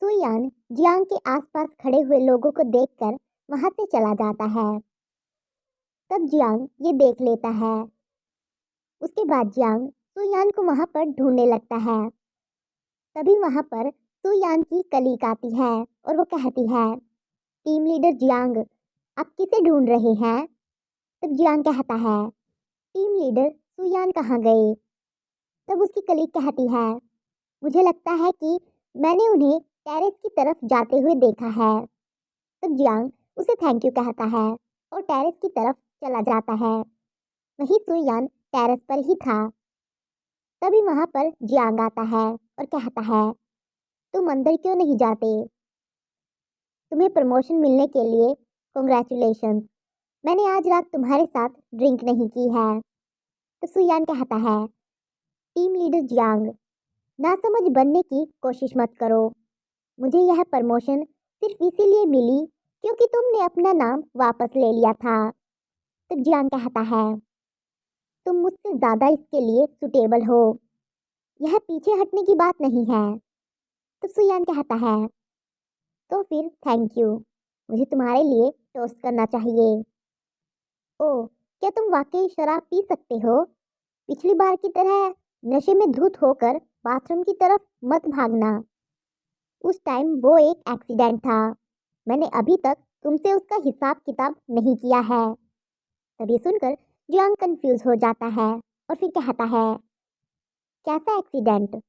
सुयान Jiang के आसपास खड़े हुए लोगों को देखकर वहां से चला जाता है। तब जियांग ये देख लेता है। उसके बाद जियांग सुयान को वहां पर ढूंढने लगता है। तभी वहां पर सुयान की कलीग आती है और वो कहती है, टीम लीडर जियांग, आप किसे ढूंढ रहे हैं? तब जियांग कहता है, टीम लीडर सुयान कहाँ गए? तब उसकी कलीग कहती है, मुझे लगता है कि मैंने उन्हें टेरेस की तरफ जाते हुए देखा है। तब जियांग उसे थैंक यू कहता है और टेरेस की तरफ चला जाता है। वहीं सुयान टेरेस पर ही था। तभी वहां पर जियांग आता है और कहता है, तुम अंदर क्यों नहीं जाते? तुम्हें प्रमोशन मिलने के लिए कॉन्ग्रेचुलेशन। मैंने आज रात तुम्हारे साथ ड्रिंक नहीं की है। तो सुयान कहता है, टीम लीडर जियांग, नासमझ बनने की कोशिश मत करो। मुझे यह प्रमोशन सिर्फ इसीलिए मिली क्योंकि तुमने अपना नाम वापस ले लिया था। तो जियांग कहता है, तुम मुझसे ज्यादा इसके लिए सुटेबल हो। यह पीछे हटने की बात नहीं है। तो सुयान कहता है, तो फिर थैंक यू। मुझे तुम्हारे लिए टोस्ट करना चाहिए। ओह, क्या तुम वाकई शराब पी सकते हो? पिछली बार की तरह नशे में धुत होकर बाथरूम की तरफ मत भागना। उस टाइम वो एक एक्सीडेंट था। मैंने अभी तक तुमसे उसका हिसाब किताब नहीं किया है। तभी सुनकर जियांग कंफ्यूज हो जाता है और फिर कहता है, कैसा एक्सीडेंट?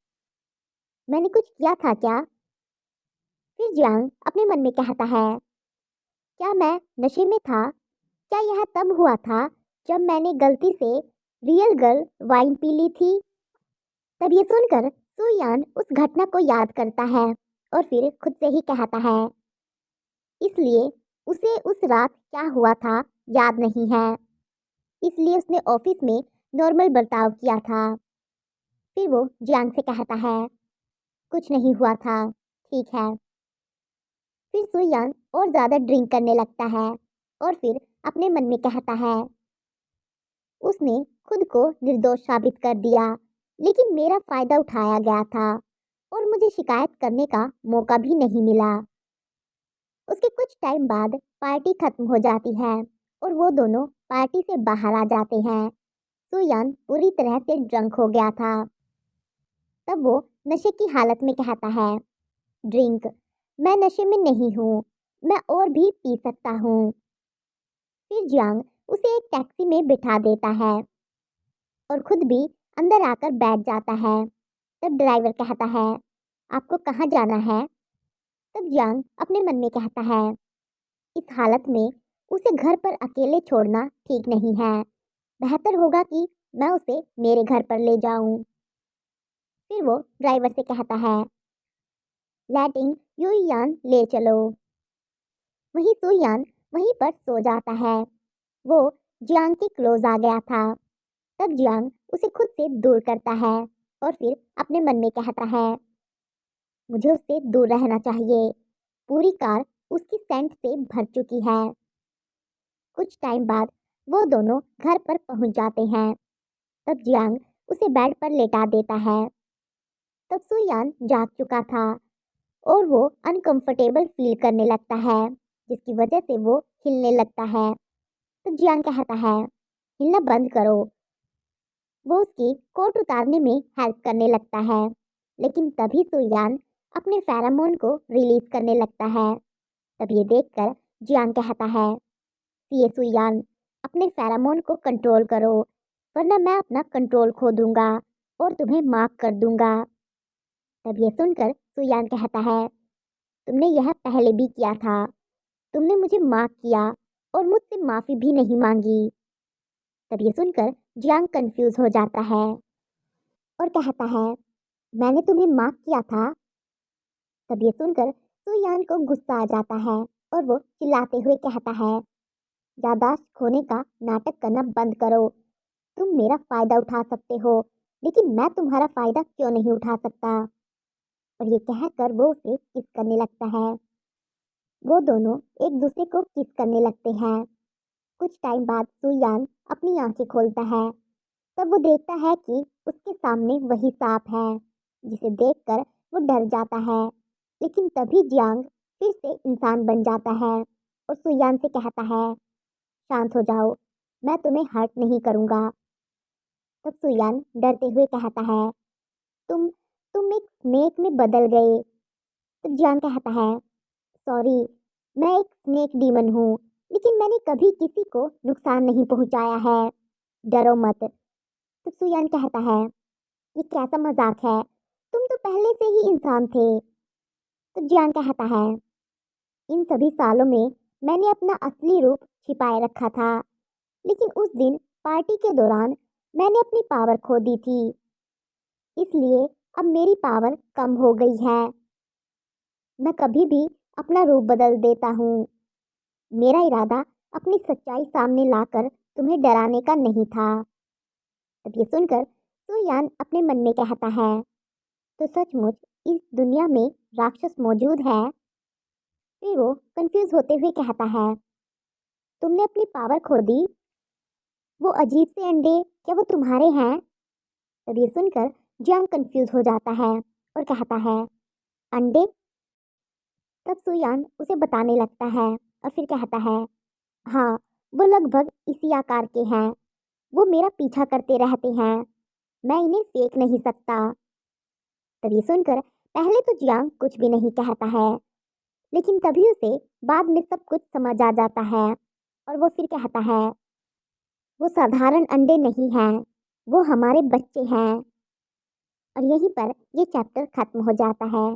मैंने कुछ किया था क्या? फिर जियांग अपने मन में कहता है, क्या मैं नशे में था? क्या यह तब हुआ था जब मैंने गलती से रियल गर्ल वाइन पी ली थी? तब ये सुनकर सुयान उस घटना को याद करता है और फिर खुद से ही कहता है, इसलिए उसे उस रात क्या हुआ था याद नहीं है। इसलिए उसने ऑफिस में नॉर्मल बर्ताव किया था। फिर वो जियांग से कहता है, कुछ नहीं हुआ था, ठीक है। फिर सुयान और ज्यादा ड्रिंक करने लगता है और फिर अपने मन में कहता है, उसने खुद को निर्दोष साबित कर दिया, लेकिन मेरा फायदा उठाया गया था और मुझे शिकायत करने का मौका भी नहीं मिला। उसके कुछ टाइम बाद पार्टी खत्म हो जाती है और वो दोनों पार्टी से बाहर आ जाते हैं। सुयान पूरी तरह से ड्रंक हो गया था। तब वो नशे की हालत में कहता है, ड्रिंक, मैं नशे में नहीं हूँ, मैं और भी पी सकता हूँ। फिर जियांग उसे एक टैक्सी में बिठा देता है और खुद भी अंदर आकर बैठ जाता है। तब ड्राइवर कहता है, आपको कहाँ जाना है? तब जियांग अपने मन में कहता है, इस हालत में उसे घर पर अकेले छोड़ना ठीक नहीं है। बेहतर होगा कि मैं उसे मेरे घर पर ले जाऊं। फिर वो ड्राइवर से कहता है, लैटिंग युयान ले चलो। वहीं सुयान वहीं पर सो जाता है। वो जियांग के क्लोज आ गया था। तब जियांग उसे खुद से दूर करता है और फिर अपने मन में कहता है, मुझे उससे दूर रहना चाहिए। पूरी कार उसकी सेंट से भर चुकी है। कुछ टाइम बाद वो दोनों घर पर पहुंच जाते हैं। तब जियांग उसे बेड पर लेटा देता है। तब सुयान जाग चुका था और वो अनकंफर्टेबल फील करने लगता है, जिसकी वजह से वो हिलने लगता है। तो जियांग कहता है, हिलना बंद करो। वो उसकी कोट उतारने में हेल्प करने लगता है, लेकिन तभी सुयान अपने फेरामोन को रिलीज करने लगता है। तब ये देखकर जियांग कहता है, ये सुयान, अपने फेरामोन को कंट्रोल करो, वरना मैं अपना कंट्रोल खो दूंगा और तुम्हें माफ कर दूंगा। तब ये सुनकर सुयान कहता है, तुमने यह पहले भी किया था। तुमने मुझे माफ किया और मुझसे माफी भी नहीं मांगी। तब ये सुनकर जियांग कंफ्यूज हो जाता है और कहता है, मैंने तुम्हें माफ किया था? तब ये सुनकर सुयान को गुस्सा आ जाता है और वो चिल्लाते हुए कहता है, यादाश्त खोने का नाटक करना बंद करो। तुम मेरा फायदा उठा सकते हो, लेकिन मैं तुम्हारा फायदा क्यों नहीं उठा सकता? और ये कहकर वो उसे किस करने लगता है। वो दोनों एक दूसरे को किस करने लगते हैं। कुछ टाइम बाद सुयान अपनी आंखें खोलता है। तब वो देखता है कि उसके सामने वही सांप है, जिसे देखकर वो डर जाता है, लेकिन तभी जियांग फिर से इंसान बन जाता है और सुयान से कहता है, शांत हो जाओ, मैं तुम्हें हर्ट नहीं करूंगा। तब सुयान डरते हुए कहता है, तुम तुम एक स्नेक में बदल गए। तब जियांग कहता है, सॉरी, मैं एक स्नेक डीमन हूँ, लेकिन मैंने कभी किसी को नुकसान नहीं पहुंचाया है, डरो मत। तब सुयान कहता है, ये कैसा मजाक है, तुम तो पहले से ही इंसान थे। तब जियांग कहता है, इन सभी सालों में मैंने अपना असली रूप छिपाए रखा था, लेकिन उस दिन पार्टी के दौरान मैंने अपनी पावर खो दी थी, इसलिए अब मेरी पावर कम हो गई है। मैं कभी भी अपना रूप बदल देता हूँ। मेरा इरादा अपनी सच्चाई सामने लाकर तुम्हें डराने का नहीं था। तब ये सुनकर सुयान अपने मन में कहता है, तो सचमुच इस दुनिया में राक्षस मौजूद है। फिर वो कंफ्यूज होते हुए कहता है, तुमने अपनी पावर खो दी? वो अजीब से अंडे, क्या वो तुम्हारे हैं? तब ये सुनकर जियांग कंफ्यूज हो जाता है और कहता है, अंडे? तब सुयान उसे बताने लगता है और फिर कहता है, हाँ, वो लगभग इसी आकार के हैं। वो मेरा पीछा करते रहते हैं, मैं इन्हें फेंक नहीं सकता। तब ये सुनकर पहले तो जियांग कुछ भी नहीं कहता है, लेकिन तभी उसे बाद में सब कुछ समझ आ जाता है और वो फिर कहता है, वो साधारण अंडे नहीं हैं, वो हमारे बच्चे हैं। और यहीं पर ये चैप्टर खत्म हो जाता है।